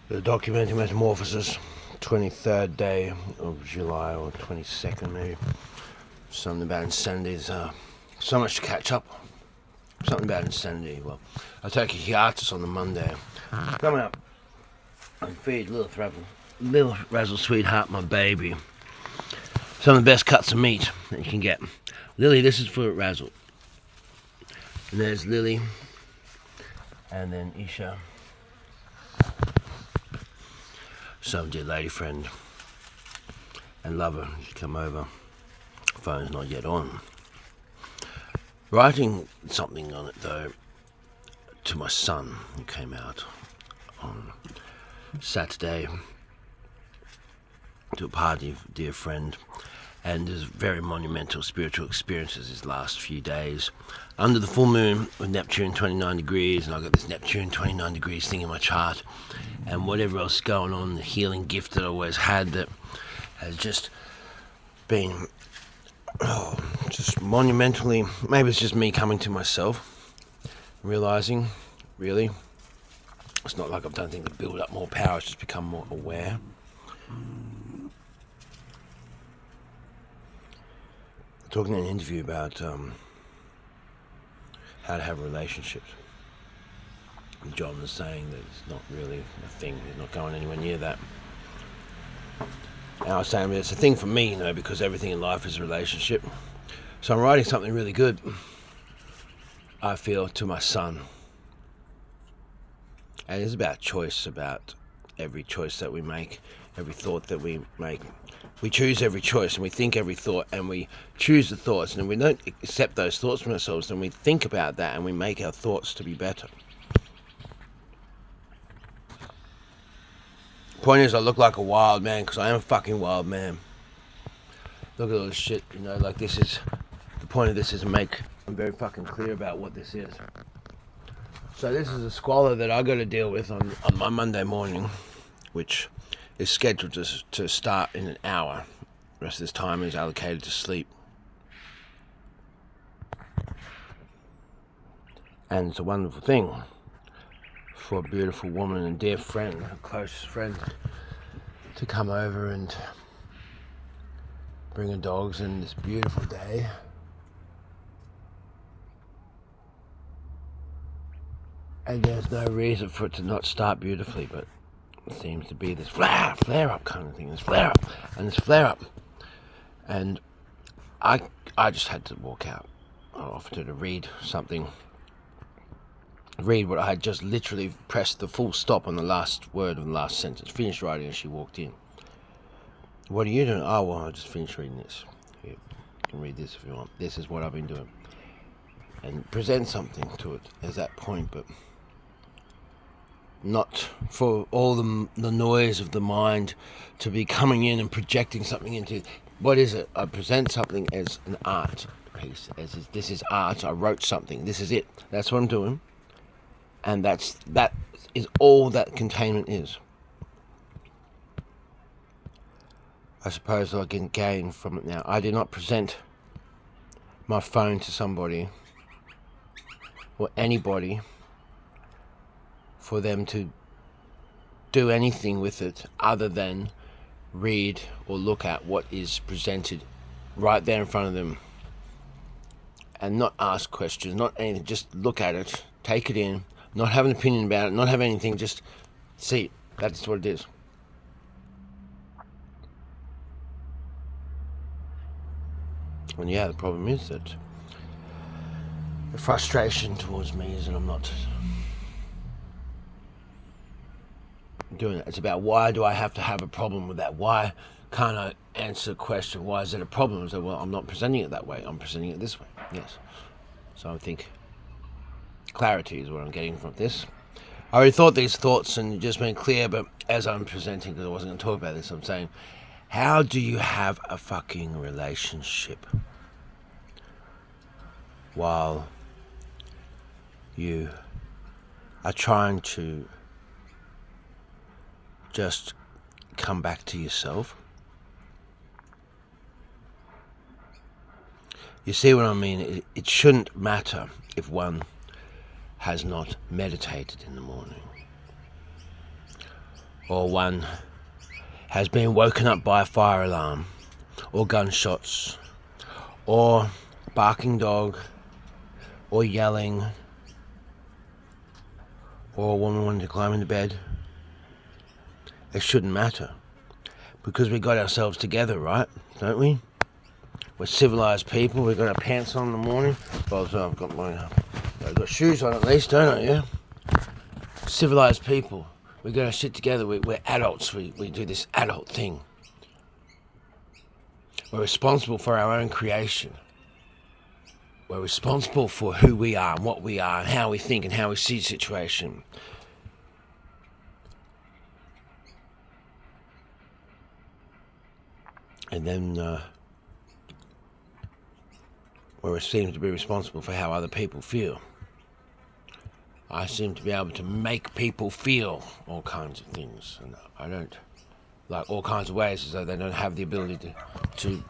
The documentary Metamorphosis, 23rd day of July, or 22nd maybe. Something about insanity. There's so much to catch up. Something about insanity. Well, I take a hiatus on the Monday. Come out and feed little Razzle Sweetheart, my baby, some of the best cuts of meat that you can get. Lily, this is for Razzle. And there's Lily. And then Isha. Some dear lady friend and lover, she come over. Phone's not yet on. Writing something on it though to my son, who came out on Saturday to a party of a dear friend, and there's very monumental spiritual experiences his last few days under the full moon with Neptune 29 degrees, and I've got this Neptune 29 degrees thing in my chart, and whatever else is going on, the healing gift that I always had that has just been just monumentally, maybe it's just me coming to myself, realizing really it's not like I've done anything to build up more power, it's just become more aware. Talking in an interview about how to have relationships. And John was saying that it's not really a thing, he's not going anywhere near that. And I was saying, it's a thing for me, because everything in life is a relationship. So I'm writing something really good, I feel, to my son. And it's about choice, about every choice that we make, every thought that we make. We choose every choice, and we think every thought, and we choose the thoughts, and if we don't accept those thoughts from ourselves, then we think about that and we make our thoughts to be better. Point is, I look like a wild man because I am a fucking wild man. Look at all this shit, like this is, the point of this is to make, I'm very fucking clear about what this is. So this is a squalor that I got to deal with on my Monday morning, which is scheduled to start in an hour. The rest of this time is allocated to sleep. And it's a wonderful thing for a beautiful woman and dear friend, a close friend, to come over and bring her dogs in this beautiful day. And there's no reason for it to not start beautifully, but it seems to be this flare up kind of thing, this flare up and this flare up. And I just had to walk out. I offered her to read something. Read what I had just literally pressed the full stop on the last word of the last sentence. Finished writing and she walked in. What are you doing? Oh, well, I just finished reading this. Here, you can read this if you want. This is what I've been doing. And present something to it as that point, but not for all the noise of the mind to be coming in and projecting something into. What is it? I present something as an art piece. This is art. I wrote something. This is it. That's what I'm doing. And that is all that containment is. I suppose I can gain from it now. I did not present my phone to somebody or anybody for them to do anything with it other than read or look at what is presented right there in front of them, and not ask questions, not anything, just look at it, take it in, not have an opinion about it, not have anything, just see. That's what it is. And yeah, the problem is that the frustration towards me is that I'm not doing it. It's about, why do I have to have a problem with that? Why can't I answer the question, why is it a problem? So, well, I'm not presenting it that way, I'm presenting it this way. Yes. So I think clarity is what I'm getting from this. I already thought these thoughts and just been clear, but as I'm presenting, because I wasn't going to talk about this, I'm saying, how do you have a fucking relationship while you are trying to just come back to yourself? You see what I mean? It shouldn't matter if one has not meditated in the morning, or one has been woken up by a fire alarm, or gunshots, or barking dog, or yelling, or a woman wanting to climb into bed. It shouldn't matter, because we got ourselves together, right? Don't we? We're civilized people. We've got our pants on in the morning. Well, so I've got shoes on at least, don't I? Yeah. Civilized people. We got our shit together. We're adults. We do this adult thing. We're responsible for our own creation. We're responsible for who we are and what we are and how we think and how we see the situation. And then we seem to be responsible for how other people feel. I seem to be able to make people feel all kinds of things, and I don't, like, all kinds of ways, as though they don't have the ability to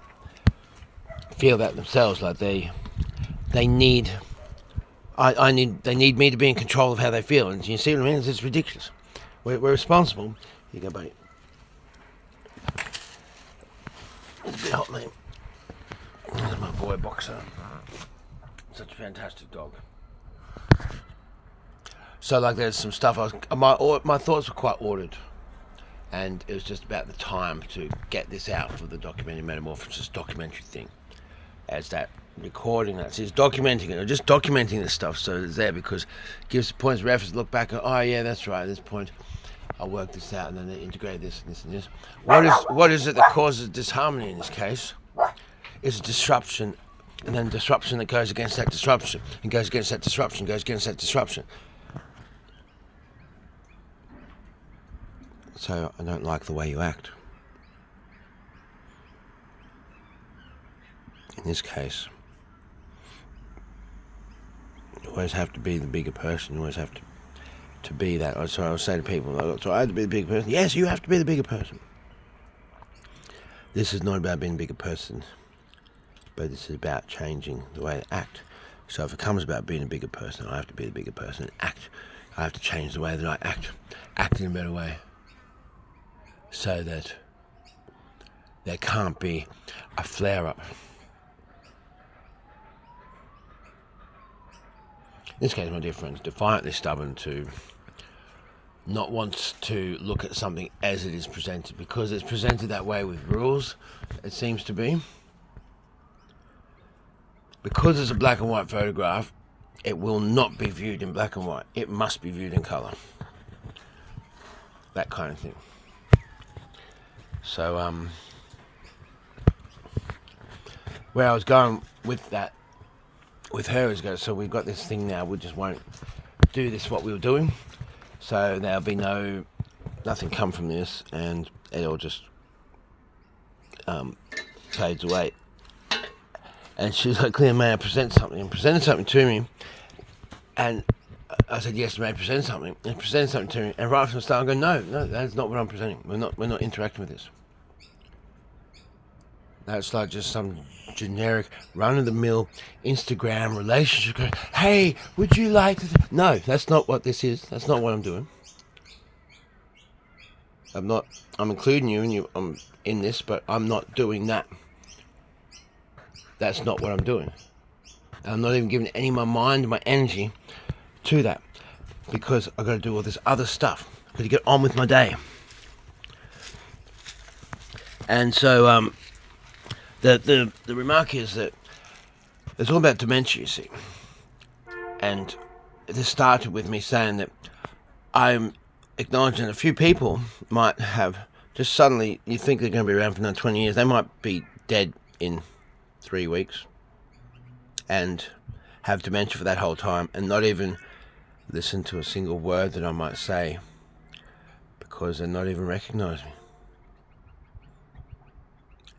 feel that themselves. Like they need they need me to be in control of how they feel. And you see what I mean? It's ridiculous. We're responsible. Here you go, buddy. It's a bit hot, mate. There's my boy Boxer. Such a fantastic dog. So, like, there's some stuff my thoughts were quite ordered, and it was just about the time to get this out for the documentary Metamorphosis documentary thing. As that recording, that's it's documenting it, or just documenting this stuff so it's there, because it gives points of reference, look back and, oh yeah, that's right, at this point I'll work this out, and then they integrate this and this and this. What is it that causes disharmony in this case? It's a disruption, and then disruption that goes against that disruption, and goes against that disruption, goes against that disruption. So I don't like the way you act. In this case, you always have to be the bigger person. You always have to be that. So I would say to people, so I have to be the bigger person. Yes, you have to be the bigger person. This is not about being a bigger person, but this is about changing the way they act. So if it comes about being a bigger person, I have to be the bigger person and act. I have to change the way that I act in a better way, so that there can't be a flare-up. In this case, my dear friends, defiantly stubborn to not want to look at something as it is presented, because it's presented that way with rules, it seems to be. Because it's a black and white photograph, it will not be viewed in black and white. It must be viewed in colour. That kind of thing. So, where I was going with that, with her, is so we've got this thing now, we just won't do this what we were doing. So there'll be nothing come from this, and it all just fades away. And she was like, "Clear, may I present something?" And presented something to me, and I said, "Yes, you may present something." And presented something to me, and right from the start, I go, "No, that's not what I'm presenting. We're not interacting with this. That's like just some generic, run-of-the-mill Instagram relationship. Going, hey, would you like to..." No, that's not what this is. That's not what I'm doing. I'm including you, I'm in this, but I'm not doing that. That's not what I'm doing. And I'm not even giving any of my mind, my energy to that, because I've got to do all this other stuff. I've got to get on with my day. And so, the remark is that it's all about dementia, you see. And this started with me saying that I'm acknowledging a few people might have just suddenly, you think they're going to be around for another 20 years, they might be dead in 3 weeks and have dementia for that whole time and not even listen to a single word that I might say, because they not even recognise me.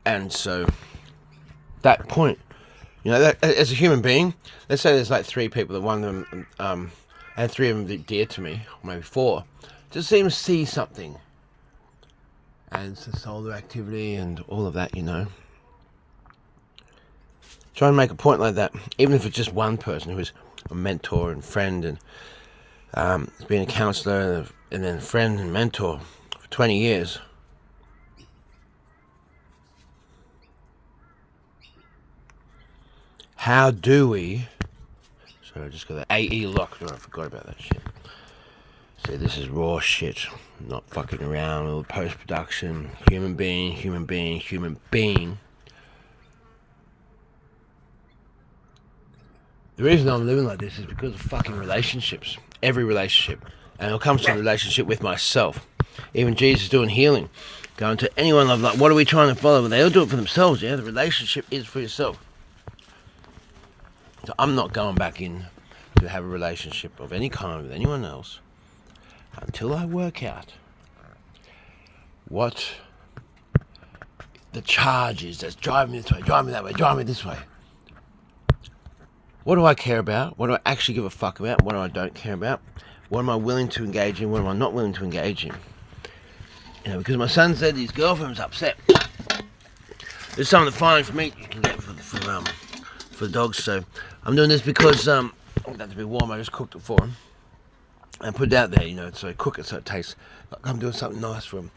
And so, that point, you know, that, as a human being, let's say there's like 3 people that one of them, and 3 of them are dear to me, or maybe 4, just seem to see something, and it's the solar activity and all of that, you know. Try and make a point like that, even if it's just one person who is a mentor and friend, and has been a counsellor, and then friend and mentor for for 20 years. How do we... Sorry, I just got the AE lock. Oh, I forgot about that shit. See, this is raw shit. Not fucking around with post-production. Human being, human being, human being. The reason I'm living like this is because of fucking relationships. Every relationship. And it comes to a relationship with myself. Even Jesus doing healing. Going to anyone I've like, what are we trying to follow? Well, they all do it for themselves, yeah? The relationship is for yourself. So I'm not going back in to have a relationship of any kind with anyone else until I work out what the charge is that's driving me this way, driving me that way, driving me this way. What do I care about? What do I actually give a fuck about? What do I don't care about? What am I willing to engage in? What am I not willing to engage in? You know, because my son said his girlfriend's upset. There's some of the finest meat you can get for the dogs. So I'm doing this because I want that to be warm. I just cooked it for him and put it out there. You know, so I cook it so it tastes like I'm doing something nice for them.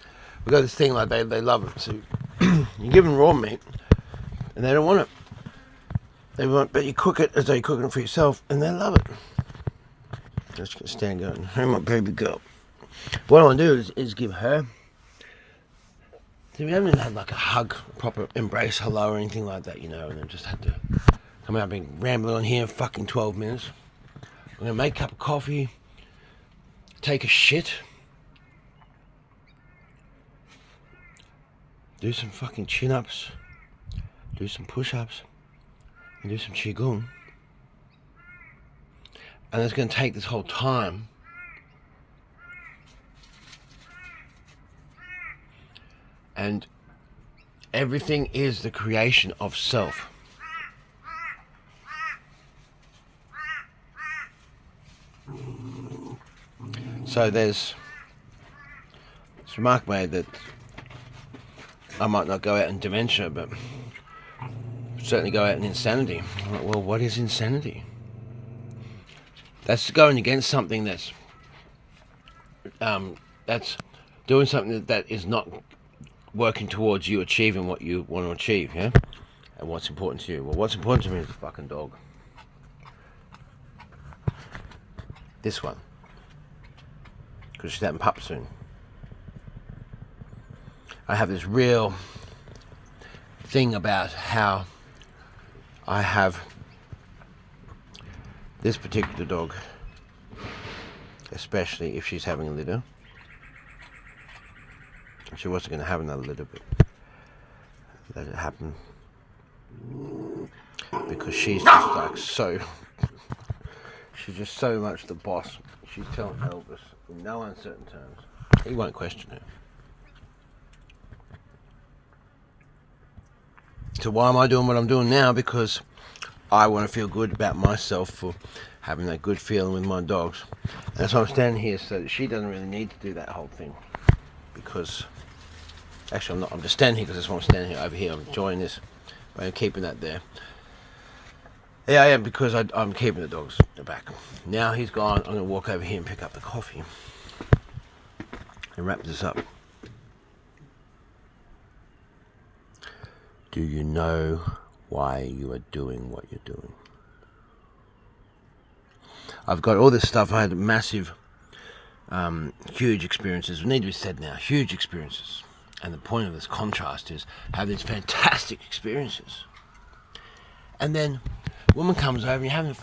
We got this thing like they love it. So you give them raw meat and they don't want it. They want, but you cook it as though you're cooking it for yourself, and they love it. Just gonna stand going. Hey, my baby girl. What I want to do is give her. See, we haven't had like a hug, a proper embrace, hello, or anything like that, you know. And then just had to come out, being rambling on here, fucking 12 minutes. I'm gonna make a cup of coffee, take a shit, do some fucking chin-ups, do some push-ups. And do some qigong, and it's going to take this whole time and everything is the creation of self. So it's remarked made that I might not go out in dementia, but certainly go out in insanity. I'm like, well, what is insanity? That's going against something that's doing something that is not working towards you achieving what you want to achieve, yeah? And what's important to you? Well, what's important to me is the fucking dog. This one. Because she's having pup soon. I have this real thing about how I have this particular dog, especially if she's having a litter. She wasn't going to have another litter, but let it happen. Because she's just like so, she's just so much the boss. She's telling Elvis in no uncertain terms. He won't question it. So why am I doing what I'm doing now? Because I want to feel good about myself for having that good feeling with my dogs. And that's why I'm standing here, so that she doesn't really need to do that whole thing. Because, actually I'm not, I'm just standing here because that's why I'm standing here over here. I'm enjoying this, but I'm keeping that there. Yeah, I am, because I'm keeping the dogs back. Now he's gone, I'm going to walk over here and pick up the coffee and wrap this up. Do you know why you are doing what you're doing? I've got all this stuff. I had massive, huge experiences. It need to be said now, huge experiences. And the point of this contrast is have these fantastic experiences. And then a woman comes over and you're having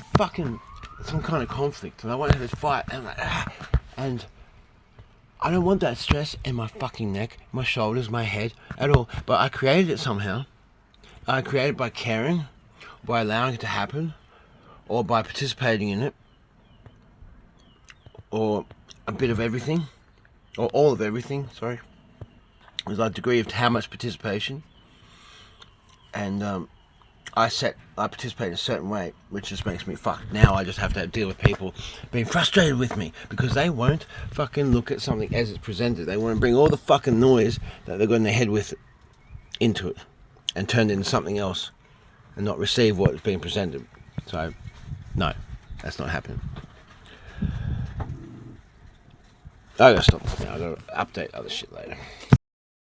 some kind of conflict, and I want to have this fight, and I'm like, and I don't want that stress in my fucking neck, my shoulders, my head at all. But I created it somehow. I created it by caring, by allowing it to happen, or by participating in it, or a bit of everything, or all of everything, sorry. There's a degree of how much participation, and I participate in a certain way, which just makes me fucked. Now I just have to deal with people being frustrated with me because they won't fucking look at something as it's presented. They want to bring all the fucking noise that they've got in their head with into it and turn it into something else and not receive what is being presented. So, no, that's not happening. I gotta stop this now. I gotta update other shit later.